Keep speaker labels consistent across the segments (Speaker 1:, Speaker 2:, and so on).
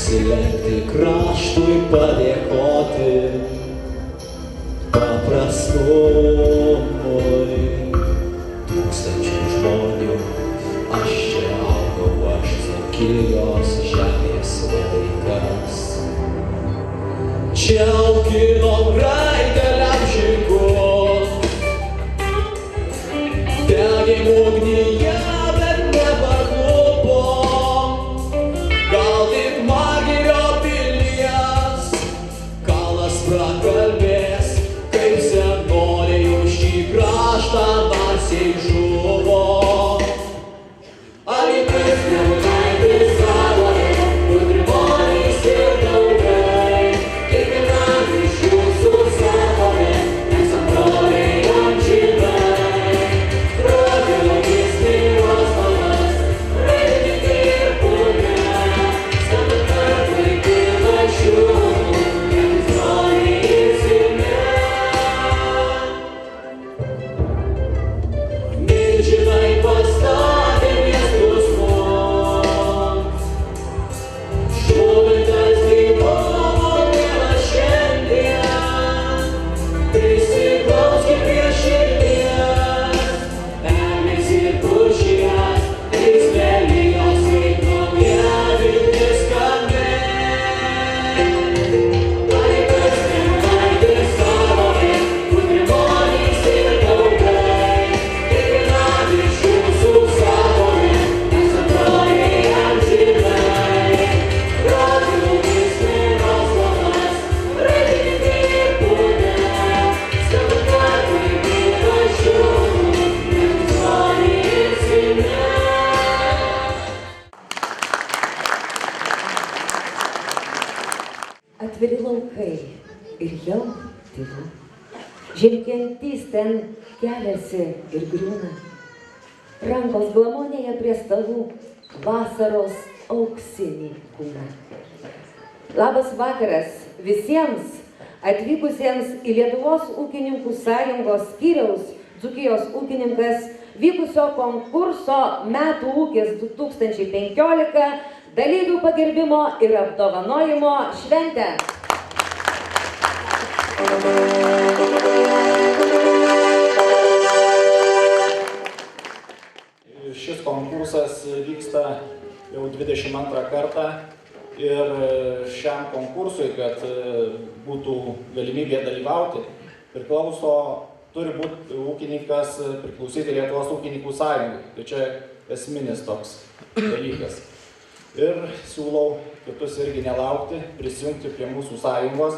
Speaker 1: nusilenkti kraštui padėkoti paprastumui. Tūkstančių žmonių, aš čia augau, aš Dzūkijos žemės vaikas. Čia auginom raiteliam žirgus, degėm ugnyje, bet neparklupom. Gal tik Margirio pilies kalas prakalbės, kaip senoliai už šį kraštą narsiai žuvo. Alytus nemunaitis savoje, Gudrimonys ir Daugai, kiekvienam iš jūsų savome, esam broliai amžinai. Protėviais mylos mamas, Raidininkai ir Punia, skambant kartui kyla šiūnų, jiems broliai įsimė. Milžinai pastatė miestus mums, šlovintas gyvavo Dievas šiandien. Prisiglauskit prie širdies, eglės ir pušies, trys lelijos kaip nauja viltis skambės. Alytus nemunaitis savoje, Gudrimonys ir Daugai, kiekvienam iš jūsų savome, esam broliai amžinai. Protėviais mylos mamas, Raidininkai ir Punia, skambant kartui kyla šiūnų, jiems broliai įsimė.
Speaker 2: Atviri laukai ir jau tylu. Žemkentys ten keliasi ir griūna. Rankos glamonėje prie stalų vasaros auksinį kūną. Labas vakaras visiems atvykusiems į Lietuvos ūkininkų sąjungos skyriaus Dzūkijos ūkininkas vykusio konkurso Metų ūkis 2015 dalyvių pagerbimo ir apdovanojimo šventę.
Speaker 3: Šis konkursas vyksta jau 22 kartą ir šiam konkursui, kad būtų galimybė dalyvauti, turi būti ūkininkas priklausyti Lietuvos ūkininkų sąjungai. Tai čia esminis toks dalykas. Ir siūlau kitus irgi nelaukti, prisijungti prie mūsų sąjungos,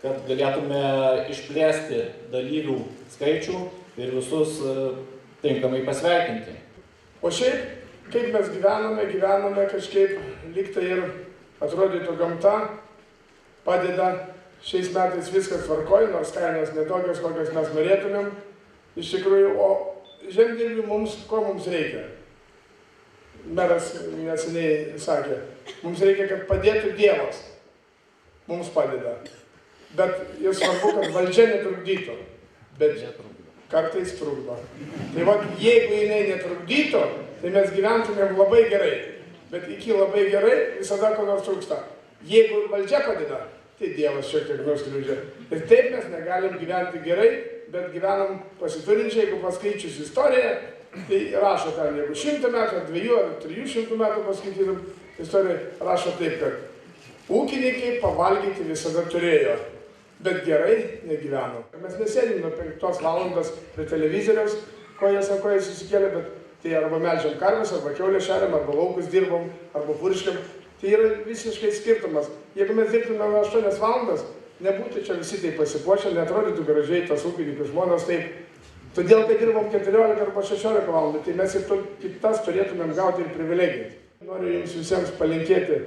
Speaker 3: kad galėtume išplėsti dalyvių skaičių ir visus tinkamai pasveikinti.
Speaker 4: O šiaip, kaip mes gyvename kažkaip lygtai ir atrodytų gamta padeda, šiais metais viskas tvarkoj, nors kainos netokios, kokias mes norėtumėm. Iš tikrųjų, o žemdirbių ko mums reikia? Meras neseniai sakė, mums reikia, kad padėtų Dievas. Mums padeda. Bet ir svarbu, kad valdžia netrukdytų. Bet kartais trukdo. Tai va, jeigu jinai netrukdytų, tai mes gyventumėm labai gerai. Bet iki labai gerai visada ko nors trūksta. Jeigu valdžia padeda, tai Dievas šiek tiek nuskriaudžia. Ir taip mes negalim gyventi gerai, bet gyvenam pasiturinčiai, jeigu paskaičius istoriją, tai rašo ten, jeigu 100 metų, 2 ar 300 metų paskaitytum, istorija rašo taip, kad ūkininkai pavalgyti visada turėjo, bet gerai negyveno. Mes nesėdim nuo 5 valandos prie televizoriaus, kojas ant kojas įsikėlė, bet tai arba melžiam karves, arba kiaulę šeriam, arba laukus dirbom, arba purškiam. Tai yra visiškai skirtumas. Jeigu mes dirbtume 8 valandas, nebūtų čia visi taip pasipuošę, neatrodytų gražiai tas ūkininkų žmonos taip. Todėl, kad dirbom 14 arba 16 valandų, tai mes ir kitas turėtumėm gauti ir privilegijas. Noriu jums visiems palinkėti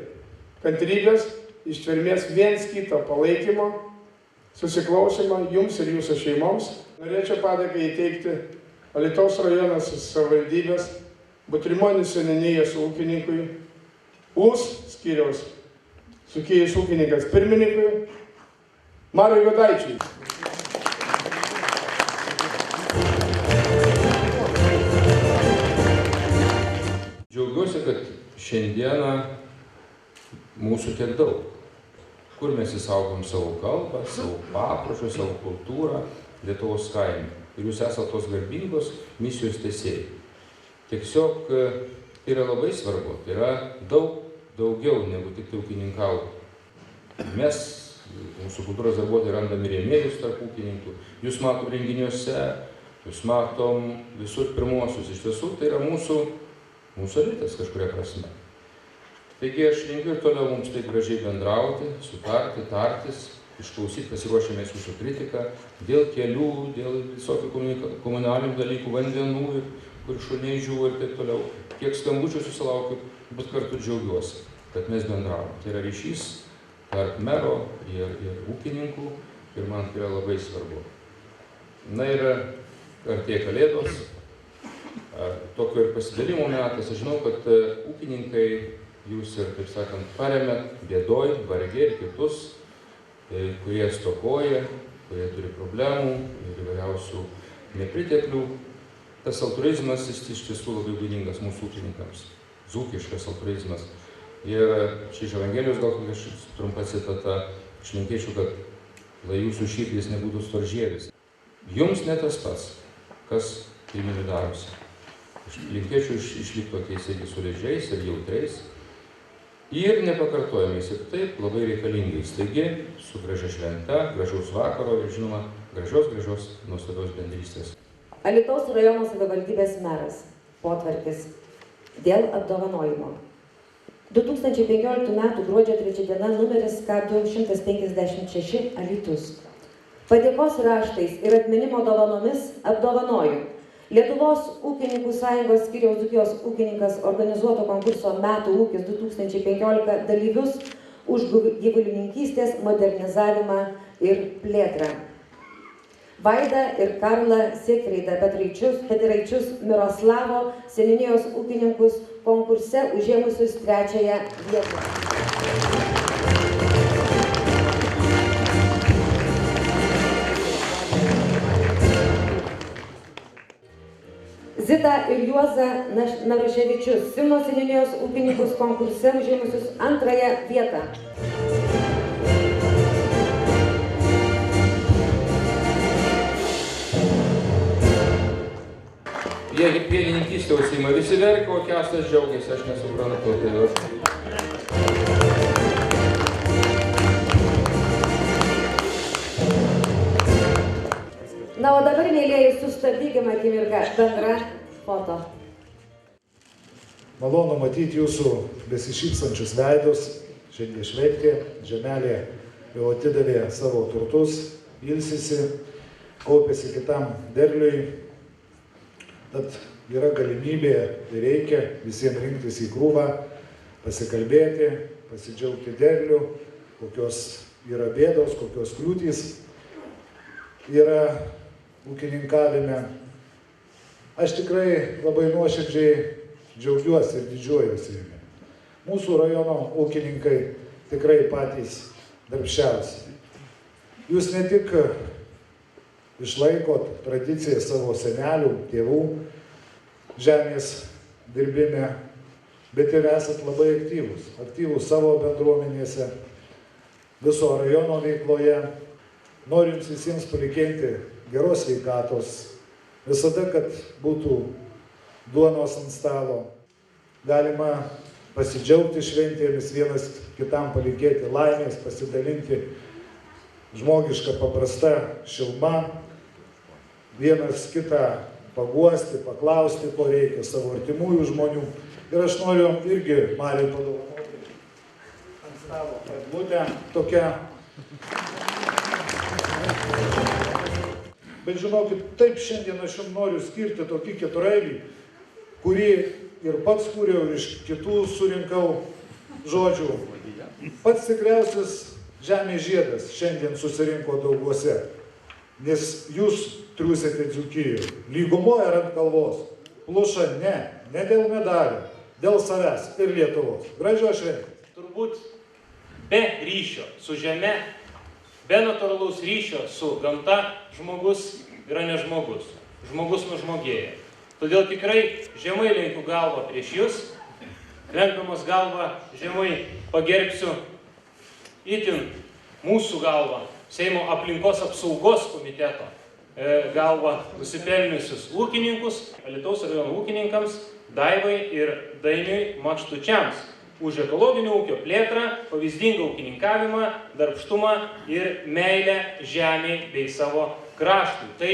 Speaker 4: kantrybės, ištvermės, viens kito palaikymo, susiklausimo jums ir jūsų šeimoms. Norėčiau padėką įteikti Alytaus rajonas savivaldybės, Butrimonys seniūnijos ūkininkui, ūs skyriaus Dzūkijos ūkininkas pirmininkui, Mariui Godaičiui.
Speaker 5: Džiaugiuosi, kad šiandieną mūsų tiek daug. Kur mes įsaugom savo kalbą, savo papročius, savo kultūrą Lietuvos kaime. Ir jūs esate tos garbingos misijos tęsėjai. Tiesiog tai yra labai svarbu, tai yra daugiau negu tik ūkininkauti. Mes, mūsų kultūros darbuotojai, randame rėmėjus tarp ūkininkų, jūs matom renginiuose, jūs matom visur pirmuosius. Iš tiesų, tai yra mūsų elitas kažkuria prasme. Taigi aš linkiu ir toliau mums taip gražiai bendrauti, sutarti, tartis, išklausyti, pasiruošėme jūsų kritiką dėl kelių, dėl visokių komunalinių dalykų, vandenų, kur šuniai žuvo ir taip toliau. Kiek skambučių susilaukiu, bet kartu džiaugiuosi, kad mes bendravom. Tai yra ryšys tarp mero ir ūkininkų ir man tai yra labai svarbu. Na ir artėja Kalėdos, tokio ir pasidalimo metas. Aš žinau, kad ūkininkai jūs ir, taip sakant, paremėt bėdoj, vargiai ir kitus, kurie stokoja, kurie turi problemų ir įvairiausių nepriteklių. Tas altruizmas iš tiesų labai būdingas mūsų ūkininkams. Dzūkiškas altruizmas. Ir čia iš Evangelijos gal kokia trumpa citata, aš linkėčiau, kad lai jūsų širdys nebūtų storžievis. Jums ne tas pats, kas kaimynui darosi. Aš linkėčiau išlikti tokiais irgi solidžiais ir jautriais. Ir nepakartojamais ir taip labai reikalingais. Taigi, su gražia švente, gražaus vakaro ir žinoma, gražios nuostabios bendrystės.
Speaker 2: Alytaus rajono savivaldybės meras Potvarkis dėl apdovanojimo. 2015 m. gruodžio 3 d. numeris K256 Alytus. Padėkos raštais ir atminimo dovanomis apdovanoju Lietuvos ūkininkų sąjungos skyriaus Dzūkijos ūkininkas organizuoto konkurso Metų ūkis 2015 dalyvius už gyvulininkystės modernizavimą ir plėtrą. Vaidą ir Karlą Siegfriedą Petraičius Miroslavo seniūnijos ūkininkus konkurse užėmusius 3-ąją vietą. Zita ir Juozą Naruševičius Simno seniūnijos ūkininkus konkurse užėmusius 2-ąją vietą.
Speaker 5: Jie pienininkystę užsiima, visi verkia, o Kęstas džiaugiasi, aš nesuprantu.
Speaker 2: Na, o dabar, mėlėjai, sustabdykime akimirką bendrą foto.
Speaker 6: Malonu matyti jūsų besišypsančius veidus. Šiandien šventė, žemelė jau atidavė savo turtus, ilsisi, kaupėsi kitam derliui. Tad yra galimybė ir reikia visiems rinktis į krūvą, pasikalbėti, pasidžiaugti derlių, kokios yra bėdos, kokios kliūtys yra ūkininkavime. Aš tikrai labai nuoširdžiai džiaugiuosi ir didžiuojuosi jumi. Mūsų rajono ūkininkai tikrai patys darbščiausi. Jūs ne tik išlaikot tradiciją savo senelių, tėvų žemės dirbime, bet ir esat labai aktyvūs. Aktyvūs savo bendruomenėse, viso rajono veikloje. Noriu jums visiems palinkėti geros sveikatos, visada, kad būtų duonos ant stalo. Galima pasidžiaugti šventėmis, vienas kitam palinkėti laimės, pasidalinti žmogišką paprastą šilumą, vienas kitą paguosti, paklausti, ko reikia savo artimųjų žmonių. Ir aš noriu irgi Mariui padovanoti ant stalo eglutę tokią. Bet žinokit, taip šiandien aš jums noriu skirti tokį keturailį, kurį ir pats kūriau, ir iš kitų surinkau žodžių. Pats tikriausias žemės žiedas šiandien susirinko Dauguose, nes jūs triūsite Dzūkijoje, lygumoje ar ant kalvos. Pluša ne dėl medalių, dėl savęs ir Lietuvos. Gražios šventės.
Speaker 7: Turbūt be ryšio su žeme, be natūralaus ryšio su gamta, žmogus yra ne žmogus. Žmogus nužmogėja. Todėl tikrai žemai lenkiu galvą prieš jūs lenkdamas galvą žemai pagerbsiu itin mūsų galvą, Seimo aplinkos apsaugos komiteto galvą nusipelniusius ūkininkus, Alytaus rajono ūkininkams, Daivai ir Dainiui Makštučiams už ekologinio ūkio plėtrą, pavyzdingą ūkininkavimą, darbštumą ir meilę žemei bei savo kraštui. Tai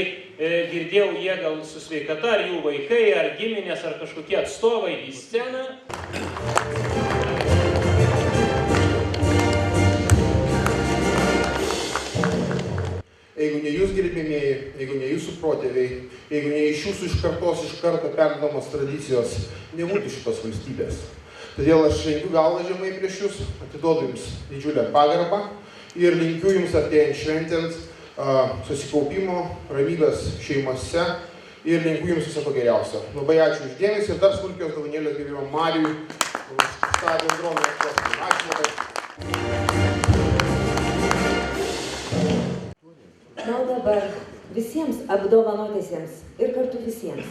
Speaker 7: girdėjau, jie gal su sveikata, ar jų vaikai, ar giminės, ar kažkokie atstovai į sceną.
Speaker 8: Jeigu ne jūs, gerbėmieji, jeigu ne jūsų protėviai, jeigu ne iš jūsų iš kartos iš karto perdamos tradicijos, nebūtų šitos valstybės. Todėl aš lenkiu galvą žemai prieš jūs, atiduodu jums didžiulę pagarbą ir linkiu jums artėjant šventint susikaupimo, ramybės šeimose ir linkiu jums viso ko geriausio. Labai ačiū už dėmesį ir dar smulkios dovanėlės gerbiamam Marijui už tą bendruomenės klausimą. Ačiū labai.
Speaker 2: Na, o dabar visiems apdovanotisiems ir kartu visiems.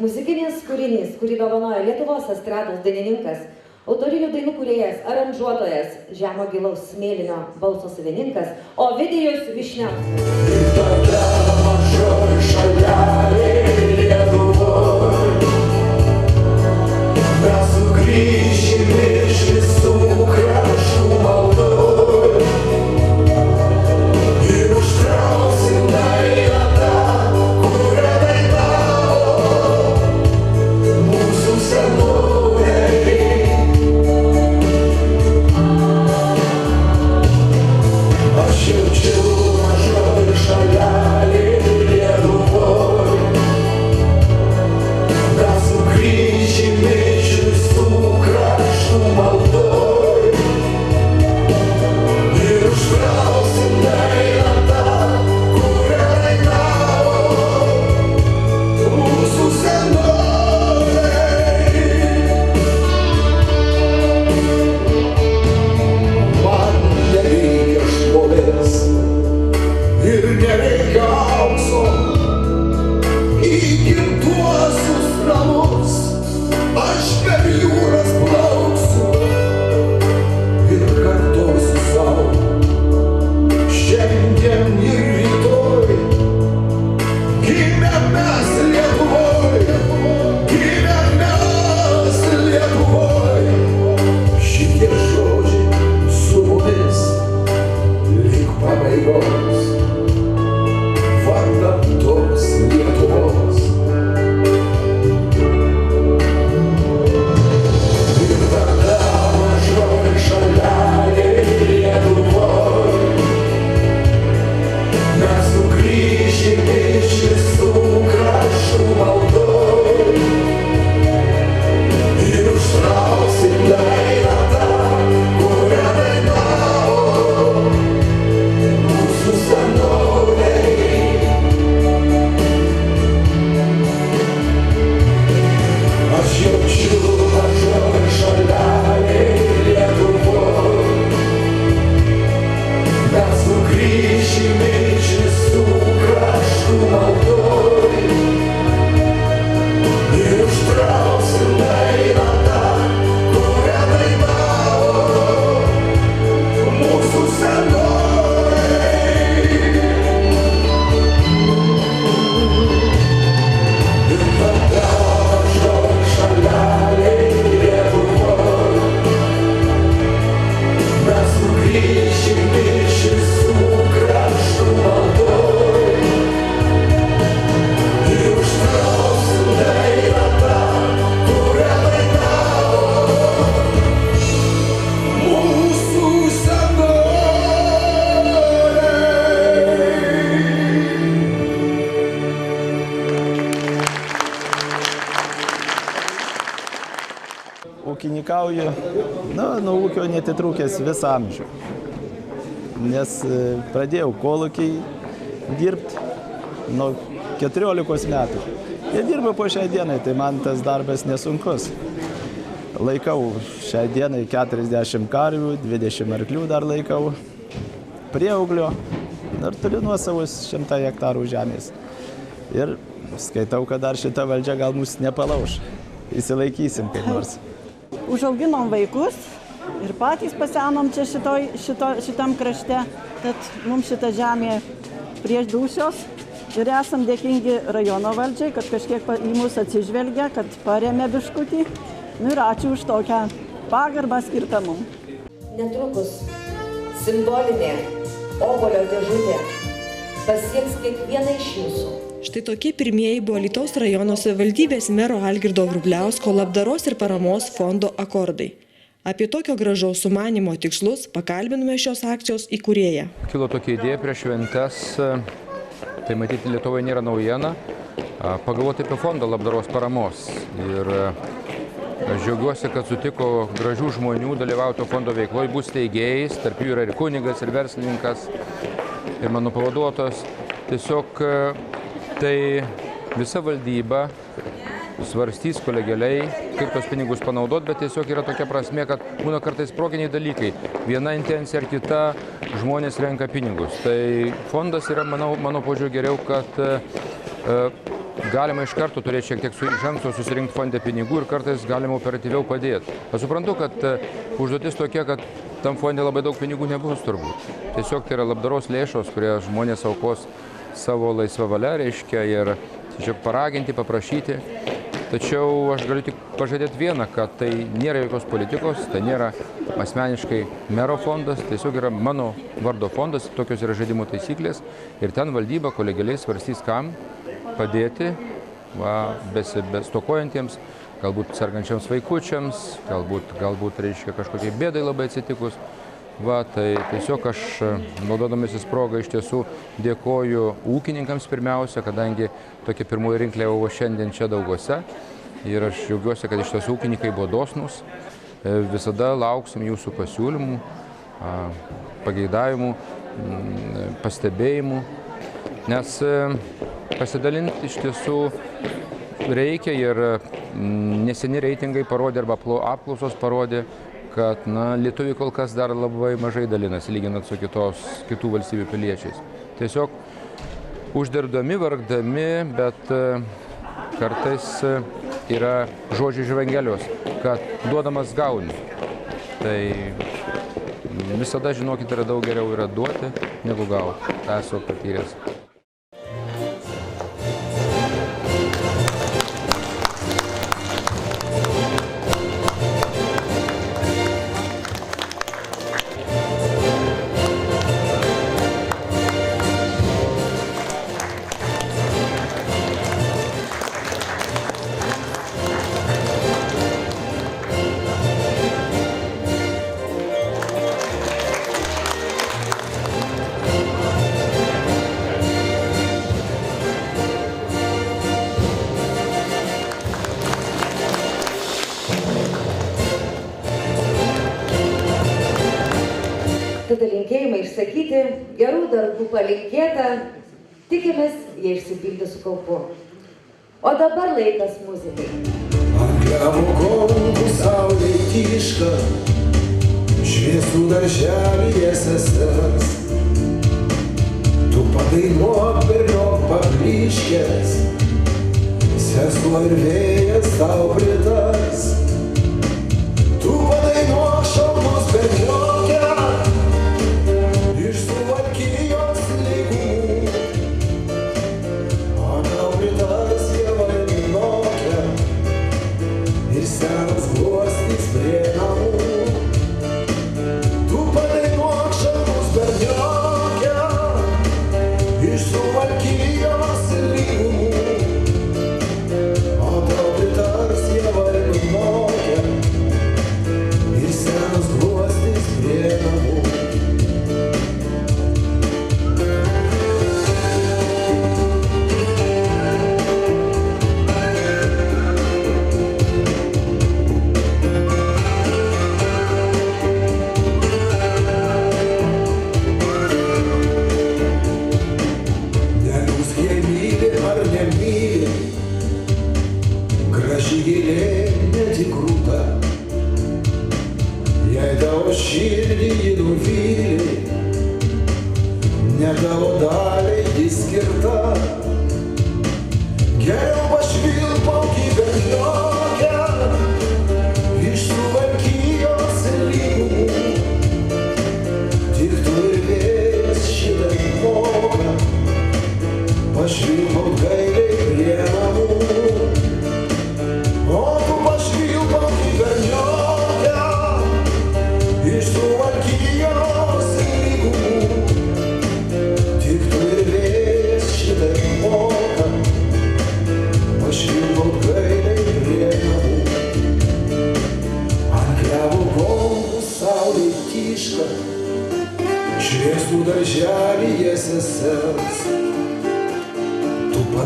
Speaker 2: Muzikinis kūrinys, kurį dovanoja Lietuvos estrados dainininkas, autorinių dainų kūrėjas, aranžuotojas, žemo gilaus smėlinio balso savininkas, Ovidijus Višniauskas.
Speaker 1: Ir tada mažoj šalelėj Lietuvoj mes sugrįšim iš visų kraštų maldoj ir užtrausim dainą tą, kurią dainavo mūsų senoliai. Aš jaučiu mažoj šalelėj Lietuvoj mes sugrįšim iš visų kraštų maldoj ir užtrausim dainą tą, kurią dainavo mūsų senoliai. Man nereikia šlovės ir nereikia aukso į gimtuosius namus. Aš per jūras plauksiu ir kartosiu sau šiandien ir rytoj. Gimę mes Lietuvoj, gimę mes Lietuvoj. Šitie žodžiai su mumis lik pabaigos, vardan tos Lietuvos. Ir tada mažoj šalelėj Lietuvoj mes sugrįšim iš visų kraštų maldoj ir užtrausim dainą tą, kurią dainavo mūsų senoliai. Aš jaučiu mažoj šalelėj Lietuvoj mes sugrįšim iš visų kraštų maldoj ir užtrausim dainą tą, kurią dainavo mūsų senoliai. Ir tada mažoj šalelėj Lietuvoj mes sugrįšim iš visų kraštų maldoj ir užtrausim dainą tą, kurią dainavo mūsų senoliai.
Speaker 9: Ūkininkauju, nuo ūkio netitrūkęs visą amžių, nes pradėjau kolūkiai dirbti nuo 14 metų. Ir dirbu po šiai dienai, tai man tas darbas nesunkus. Laikau šiai dienai 40 karvių, 20 arklių dar laikau, prieauglio ir turiu nuosavus 100 hektarų žemės. Ir skaitau, kad dar šita valdžia gal mus nepalauš. Įsilaikysim kaip nors.
Speaker 10: užauginom vaikus ir patys pasenom čia šitam krašte, tad mums šita žemė prieš dūšios ir esam dėkingi rajono valdžiai, kad kažkiek į mus atsižvelgia, kad paremė biškutį. Nu ir ačiū už tokią pagarbą skirtą mums.
Speaker 2: Netrukus simbolinė obuolio dėžutė pasieks kiekvieną iš jūsų.
Speaker 11: Štai tokie pirmieji buvo Alytaus rajono savivaldybės mero Algirdo Vrubliausko labdaros ir paramos fondo akordai. Apie tokio gražaus sumanimo tikslus pakalbinome šios akcijos įkūrėją.
Speaker 5: Kilo tokia idėja prieš šventes, tai matyti Lietuvoje nėra naujiena, pagalvoti apie fondą labdaros paramos. Ir aš džiaugiuosi, kad sutiko gražių žmonių dalyvauti fondo veikloje, bus steigėjais, tarp jų yra ir kunigas, ir verslininkas, ir mano pavaduotojas. Tiesiog tai visa valdyba svarstys kolegialiai, kaip tos pinigus panaudoti, bet tiesiog yra tokia prasme, kad būna kartais proginiai dalykai. Viena intencija ar kita, žmonės renka pinigus. Tai fondas yra, mano požiūriu, geriau, kad galima iš karto turėti šiek tiek iš anksto susirinkti fonde pinigų ir kartais galima operatyviau padėti. Aš suprantu, kad užduotis tokia, kad tam fonde labai daug pinigų nebus turbūt. Tiesiog tai yra labdaros lėšos, kurie žmonės aukos savo laisvą valią, reiškia, ir tiesiog paraginti, paprašyti. Tačiau aš galiu tik pažadėti vieną, kad tai nėra jokios politikos, tai nėra asmeniškai mero fondas, tiesiog yra mano vardo fondas, tokios yra žaidimo taisyklės ir ten valdyba kolegialiai svarstys, kam padėti bestokojantiems, galbūt sergančiams vaikučiams, galbūt reiškia kažkokiai bėdai labai atsitikus. Tai tiesiog aš, naudodamasis progą, iš tiesų dėkoju ūkininkams pirmiausia, kadangi tokia pirmoji rinkliava buvo šiandien čia Daugose. Ir aš džiaugiuosi, kad iš tiesų ūkininkai buvo dosnūs. Visada lauksim jūsų pasiūlymų, pageidavimų, pastebėjimų, nes pasidalinti iš tiesų reikia ir neseni reitingai parodė arba apklausos parodė, kad lietuviai kol kas dar labai mažai dalinasi, lyginant su kitų valstybių piliečiais. Tiesiog uždirbdami, vargdami, bet kartais yra žodžiai iš Evangelijos, kad duodamas gauni. Tai visada, žinokit, yra daug geriau yra duoti, negu gauti. Tai esu patyręs.
Speaker 2: Tada linkėjimai išsakyti, gerų darbų palinkėta, tikimės, jie išsipildys su kaupu. O dabar laikas muzikai.
Speaker 1: Angliavų kolbų saulė tyška, šviesų darželyje sesers. Tu padainuok berniok paplyškęs, sesuo ir vėjas tau pritars. Tu padainuok šalmus berniokę, iš Suvalkijos lygumų, o tau pritars ieva ir minokė, ir senas gluosnis prie namų. Tu padainuok šalmus berniokę, iš Suvalkijos lygumų, o tau pritars ieva ir minokė.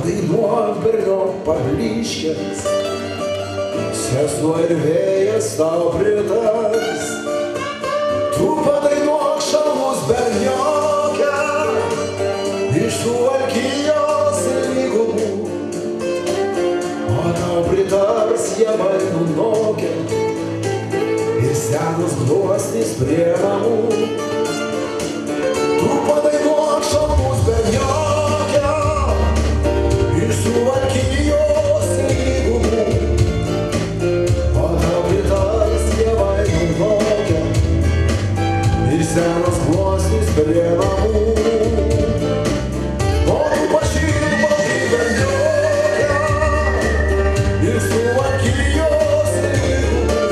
Speaker 1: padainuok berniok pablyškęs, sesuo ir vėjas tau pritars. Tu padainuok šalmus berniokę, iš Suvalkijos lygumų, o tau pritars javai nunokę ir senos gluosnys prie namų. Tu padainuok šalmus berniokę, iš Suvalkijos lygumų, o tau pritars javai nunokę ir senos gluosnys prie namų. O tu pašilpą kaip berniokę, iš Suvalkijos lygumų,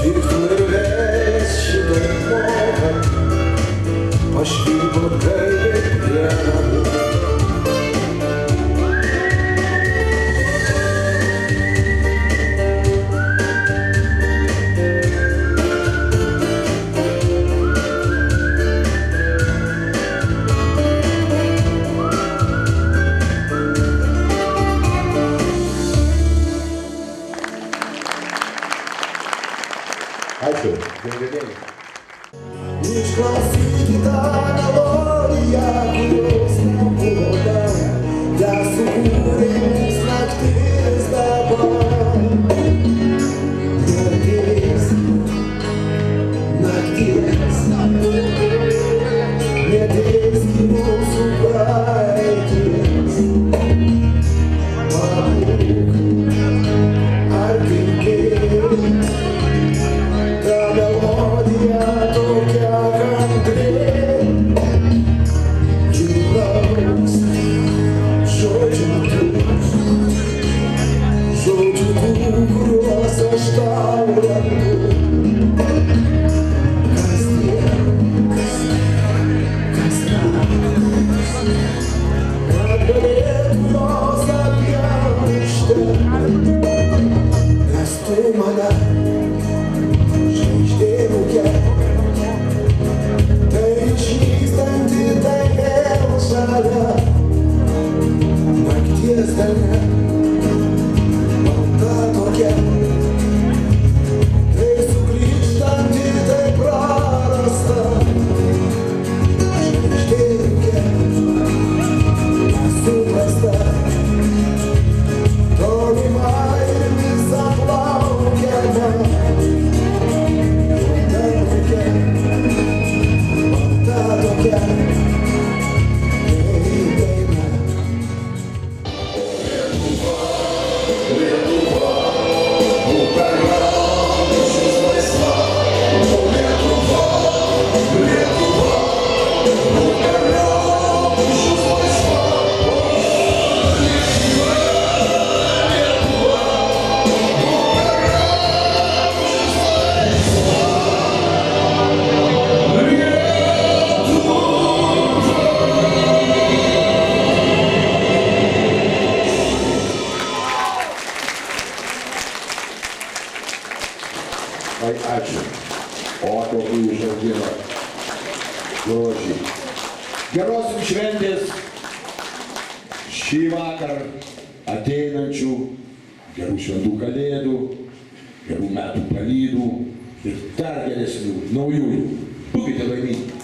Speaker 1: tik tu ir vėjas šitai moka pašvilpot gailiai prie namų.
Speaker 8: Ačiū, gerbiamieji.
Speaker 1: Išklausyti tą melodiją, kurios nebuvo dar, ją sukūrė mums naktis dabar. Naktis, neteis į mūsų praeitis. Pabūk, ar girdėjai, ta melodija tokia kantri, ji lauks žodžių tų, kuriuos aš tau randu. Kad galėtų jos apjaušti, nes tu mane žvaigždė rūke, tai išnykstanti, tai vėl žalia, nakties danga, balta tokia, tai sugrįžtanti, tai prarasta, žvaigždė rūke, nesuprasta, tolima ir vis aplaukiama.
Speaker 8: Ačiū. O tokių užaugino žodžiai. Geros jums šventės šį vakarą, ateinančių, gerų šventų kalėdų, gerų metų palydų ir dar geresnių naujųjų. Būkite laimingi.